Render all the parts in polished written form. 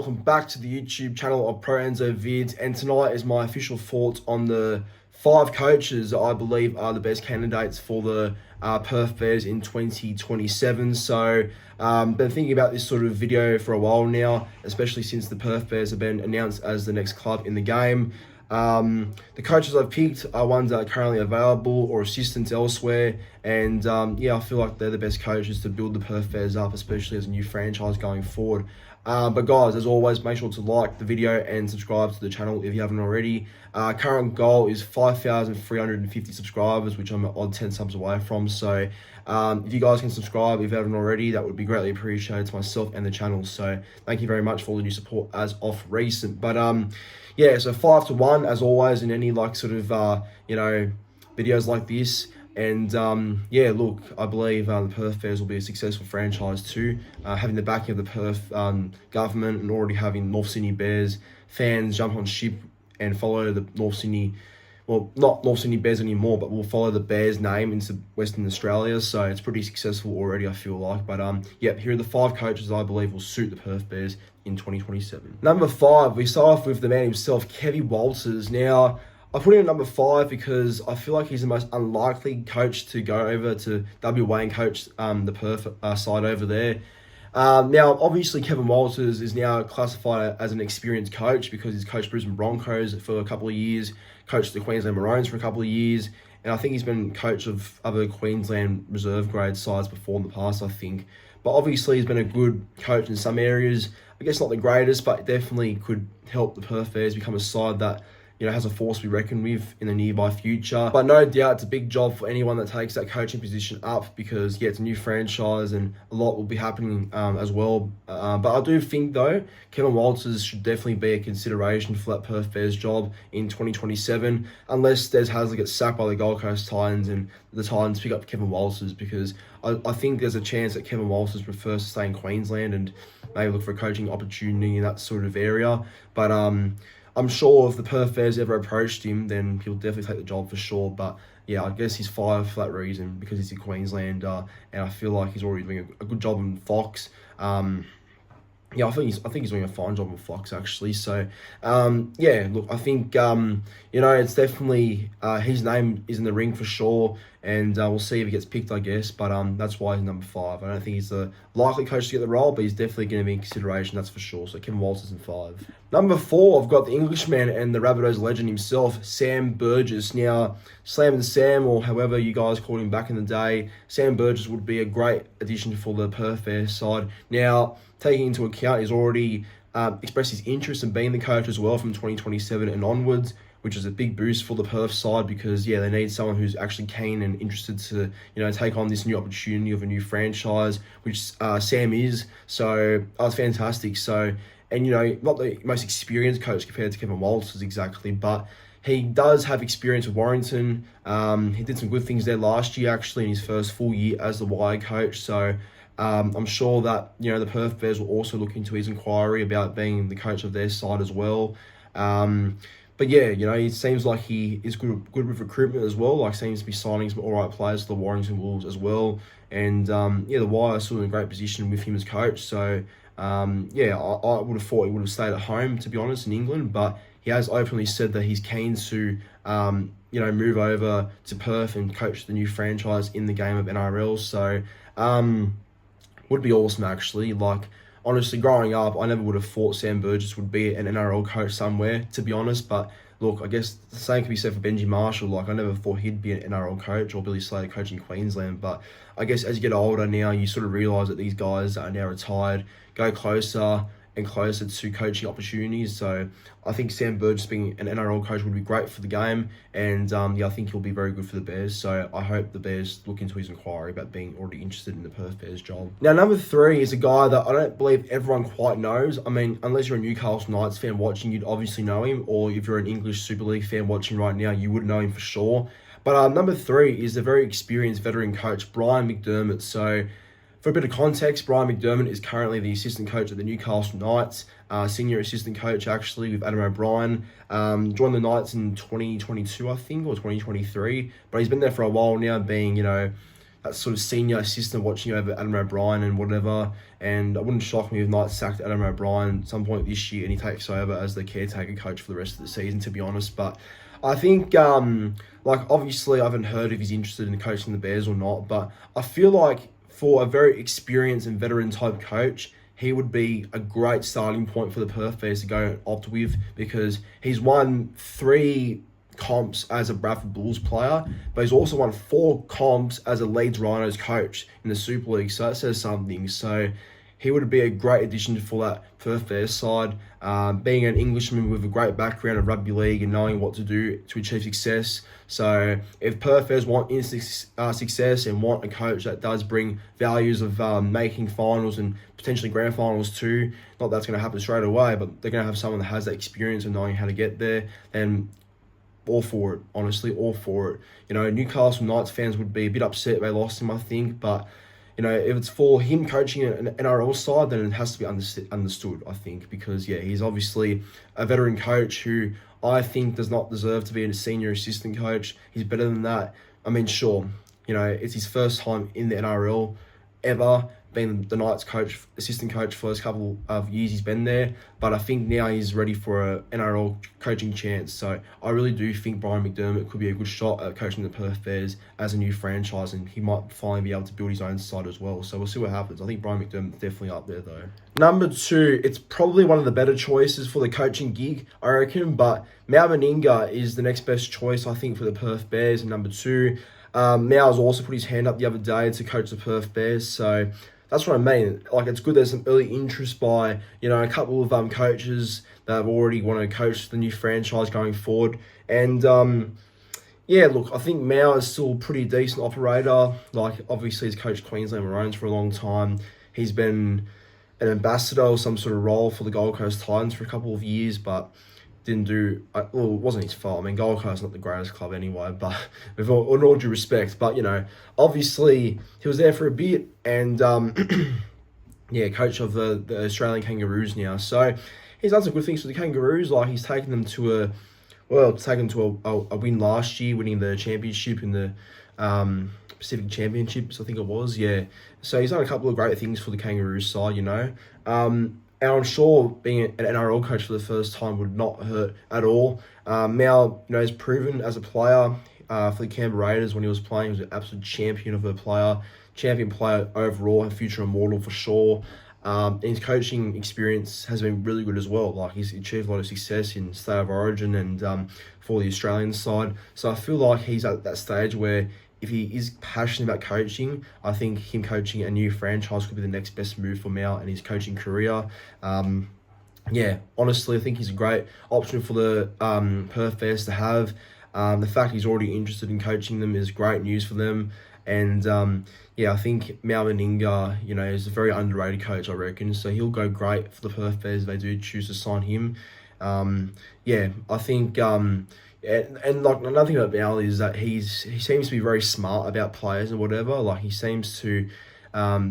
welcome back to the YouTube channel of Pro Enzo Vids, and tonight is my official thoughts on the 5 coaches that I believe are the best candidates for the Perth Bears in 2027. So, been thinking about this sort of video for a while now, especially since the Perth Bears have been announced as the next club in the game. The coaches I've picked are ones that are currently available or assistants elsewhere, and yeah, I feel like they're the best coaches to build the Perth Bears up, especially as a new franchise going forward. But guys, as always, make sure to like the video and subscribe to the channel if you haven't already. Current goal is 5,350 subscribers, which I'm an odd 10 subs away from. So if you guys can subscribe if you haven't already, that would be greatly appreciated to myself and the channel. So thank you very much for all the new support as of recent. But yeah, so 5-1 as always in any like sort of videos like this. And yeah, look, I believe the Perth Bears will be a successful franchise too, having the backing of the Perth government and already having North Sydney Bears fans jump on ship and follow the North Sydney, well, not North Sydney Bears anymore, but we'll follow the Bears name into Western Australia. So it's pretty successful already, I feel like. But yeah, here are the 5 coaches I believe will suit the Perth Bears in 2027. Number 5, we start off with the man himself, Kevin Walters. Now, I put him at number 5 because I feel like he's the most unlikely coach to go over to WA and coach the Perth side over there. Now, obviously, Kevin Walters is now classified as an experienced coach because he's coached Brisbane Broncos for a couple of years, coached the Queensland Maroons for a couple of years, and I think he's been coach of other Queensland reserve grade sides before in the past, I think. But obviously, he's been a good coach in some areas. I guess not the greatest, but definitely could help the Perth Bears become a side that has a force to be reckoned with in the nearby future. But no doubt it's a big job for anyone that takes that coaching position up because, yeah, it's a new franchise and a lot will be happening as well. But I do think, though, Kevin Walters should definitely be a consideration for that Perth Bears job in 2027, unless Des Hasler gets sacked by the Gold Coast Titans and the Titans pick up Kevin Walters, because I think there's a chance that Kevin Walters prefers to stay in Queensland and maybe look for a coaching opportunity in that sort of area. But I'm sure if the Perth Bears ever approached him, then he'll definitely take the job for sure. But yeah, I guess he's 5 for that reason, because he's a Queenslander, and I feel like he's already doing a good job in Fox. Yeah, I think he's doing a fine job in Fox actually. So yeah, look, I think it's definitely his name is in the ring for sure, and we'll see if he gets picked, I guess. But that's why he's number 5. I don't think he's the likely coach to get the role, but he's definitely going to be in consideration, that's for sure. So Kevin Walters in 5. Number 4, I've got the Englishman and the Rabbitohs legend himself, Sam Burgess. Now, Slam and Sam, or however you guys called him back in the day, Sam Burgess would be a great addition for the Perth Bears side. Now, taking into account he's already expressed his interest in being the coach as well from 2027 and onwards, which is a big boost for the Perth side because, yeah, they need someone who's actually keen and interested to, take on this new opportunity of a new franchise, which Sam is. So that's fantastic. So, and, not the most experienced coach compared to Kevin Walters exactly, but he does have experience with Warrington. He did some good things there last year, actually, in his first full year as the Wire coach. So I'm sure that, the Perth Bears will also look into his inquiry about being the coach of their side as well. But yeah, it seems like he is good with recruitment as well. Like, seems to be signing some all right players to the Warrington Wolves as well. And yeah, the Wire are still in a great position with him as coach. So yeah, I would have thought he would have stayed at home, to be honest, in England. But he has openly said that he's keen to move over to Perth and coach the new franchise in the game of NRL. So would be awesome, actually. Like, honestly, growing up, I never would have thought Sam Burgess would be an NRL coach somewhere, to be honest. But look, I guess the same can be said for Benji Marshall. Like, I never thought he'd be an NRL coach, or Billy Slater coaching Queensland. But I guess as you get older now, you sort of realise that these guys that are now retired go closer and closer to coaching opportunities. So I think Sam Burgess being an NRL coach would be great for the game, and yeah, I think he'll be very good for the Bears. So I hope the Bears look into his inquiry about being already interested in the Perth Bears job. Now, number 3 is a guy that I don't believe everyone quite knows. I mean, unless you're a Newcastle Knights fan watching, you'd obviously know him, or if you're an English Super League fan watching right now, you would know him for sure. But number 3 is the very experienced veteran coach, Brian McDermott. So for a bit of context, Brian McDermott is currently the assistant coach of the Newcastle Knights, senior assistant coach actually with Adam O'Brien. Joined the Knights in 2022, I think, or 2023, but he's been there for a while now, being, that sort of senior assistant watching over Adam O'Brien and whatever. And it wouldn't shock me if Knights sacked Adam O'Brien at some point this year and he takes over as the caretaker coach for the rest of the season, to be honest. But I think, obviously I haven't heard if he's interested in coaching the Bears or not, but I feel like for a very experienced and veteran type coach, he would be a great starting point for the Perth Bears to go and opt with, because he's won 3 comps as a Bradford Bulls player, but he's also won 4 comps as a Leeds Rhinos coach in the Super League, so that says something. So he would be a great addition for that Perth Bears side. Being an Englishman with a great background of rugby league and knowing what to do to achieve success. So if Perth Bears want instant success and want a coach that does bring values of making finals and potentially grand finals too, not that's going to happen straight away, but they're going to have someone that has that experience of knowing how to get there, and all for it, honestly, all for it. Newcastle Knights fans would be a bit upset they lost him, I think, but if it's for him coaching an NRL side, then it has to be understood, I think, because, he's obviously a veteran coach who I think does not deserve to be a senior assistant coach. He's better than that. I mean, sure, it's his first time in the NRL ever, being the Knights assistant coach for those couple of years he's been there, but I think now he's ready for a NRL coaching chance. So I really do think Brian McDermott could be a good shot at coaching the Perth Bears as a new franchise, and he might finally be able to build his own side as well. So we'll see what happens. I think Brian McDermott's definitely up there though. Number 2, it's probably one of the better choices for the coaching gig, I reckon, but Meninga is the next best choice, I think, for the Perth Bears. And number 2, Mau's also put his hand up the other day to coach the Perth Bears, so that's what I mean. It's good there's some early interest by, a couple of coaches that have already want to coach the new franchise going forward. And, look, I think Mau is still a pretty decent operator. Obviously, he's coached Queensland Maroons for a long time. He's been an ambassador or some sort of role for the Gold Coast Titans for a couple of years, but didn't do, it wasn't his fault. I mean, Gold Coast is not the greatest club anyway, but with all due respect, but, obviously he was there for a bit, and, coach of the Australian Kangaroos now. So he's done some good things for the Kangaroos, he's taken them to a win last year, winning the championship in the Pacific Championships, I think it was, So he's done a couple of great things for the Kangaroos side, and I'm sure being an NRL coach for the first time would not hurt at all. Mau, has proven as a player for the Canberra Raiders when he was playing. He was an absolute champion of a player, champion player overall, and future immortal for sure. And his coaching experience has been really good as well. He's achieved a lot of success in State of Origin and for the Australian side. So I feel like he's at that stage where if he is passionate about coaching, I think him coaching a new franchise could be the next best move for Mau and his coaching career. Honestly, I think he's a great option for the Perth Bears to have. The fact he's already interested in coaching them is great news for them. And I think Mau Meninga, is a very underrated coach, I reckon. So he'll go great for the Perth Bears if they do choose to sign him. I think... And another thing about Mal is that he seems to be very smart about players and whatever. He seems to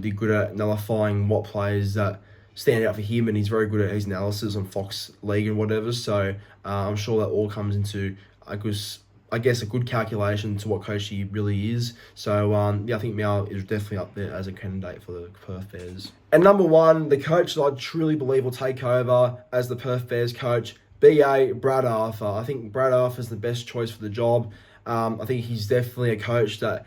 be good at nullifying what players that stand out for him, and he's very good at his analysis on Fox League and whatever. So I'm sure that all comes into a good calculation to what coach he really is. So I think Mal is definitely up there as a candidate for the Perth Bears. And number 1, the coach that I truly believe will take over as the Perth Bears coach, BA Brad Arthur. I think Brad Arthur is the best choice for the job. I think he's definitely a coach that,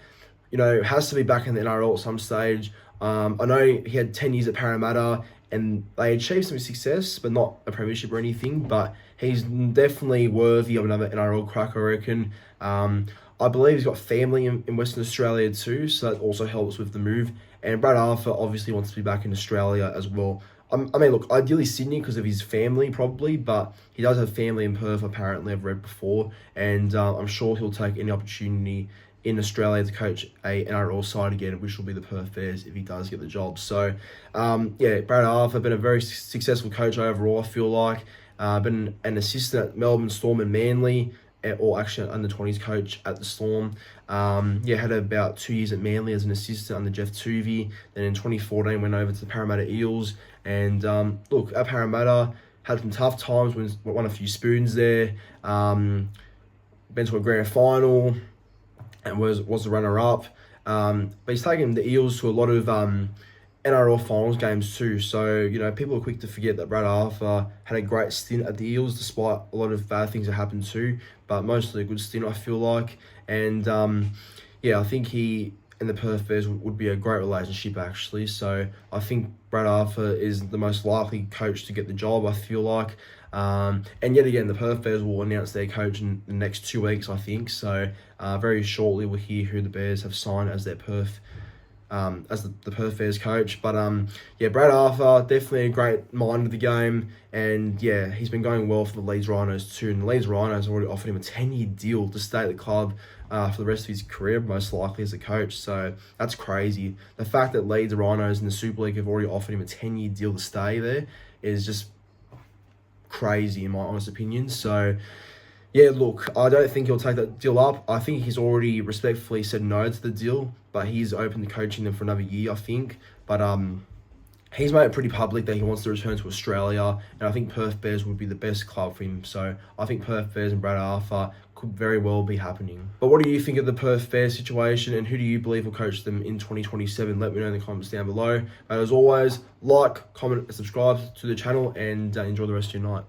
has to be back in the NRL at some stage. I know he had 10 years at Parramatta and they achieved some success, but not a premiership or anything. But he's definitely worthy of another NRL crack, I reckon. I believe he's got family in Western Australia too, so that also helps with the move. And Brad Arthur obviously wants to be back in Australia as well. I mean, look, ideally Sydney because of his family probably, but he does have family in Perth apparently, I've read before, and I'm sure he'll take any opportunity in Australia to coach a NRL side again, which will be the Perth Bears if he does get the job. So, Brad Arthur, been a very successful coach overall, I feel like. Been an assistant at Melbourne Storm and Manly, or actually an under-20s coach at the Storm. Had about 2 years at Manly as an assistant under Jeff Tuvey. Then in 2014 went over to the Parramatta Eels. And at Parramatta, had some tough times, won a few spoons there. Been to a grand final and was the runner-up. But he's taken the Eels to a lot of NRL finals games too. So, people are quick to forget that Brad Arthur had a great stint at the Eels, despite a lot of bad things that happened too, but mostly a good stint, I feel like. And I think he and the Perth Bears would be a great relationship, actually. So I think Brad Arthur is the most likely coach to get the job, I feel like. And yet again, the Perth Bears will announce their coach in the next 2 weeks, I think. So very shortly we'll hear who the Bears have signed as their Perth the Perth Bears coach. But Brad Arthur, definitely a great mind of the game, and he's been going well for the Leeds Rhinos too. And the Leeds Rhinos already offered him a 10-year deal to stay at the club for the rest of his career, most likely as a coach. So that's crazy. The fact that Leeds Rhinos in the Super League have already offered him a 10-year deal to stay there is just crazy in my honest opinion. So look, I don't think he'll take that deal up. I think he's already respectfully said no to the deal, but he's open to coaching them for another year, I think. But he's made it pretty public that he wants to return to Australia, and I think Perth Bears would be the best club for him. So I think Perth Bears and Brad Arthur could very well be happening. But what do you think of the Perth Bears situation, and who do you believe will coach them in 2027? Let me know in the comments down below. But as always, like, comment, and subscribe to the channel, and enjoy the rest of your night.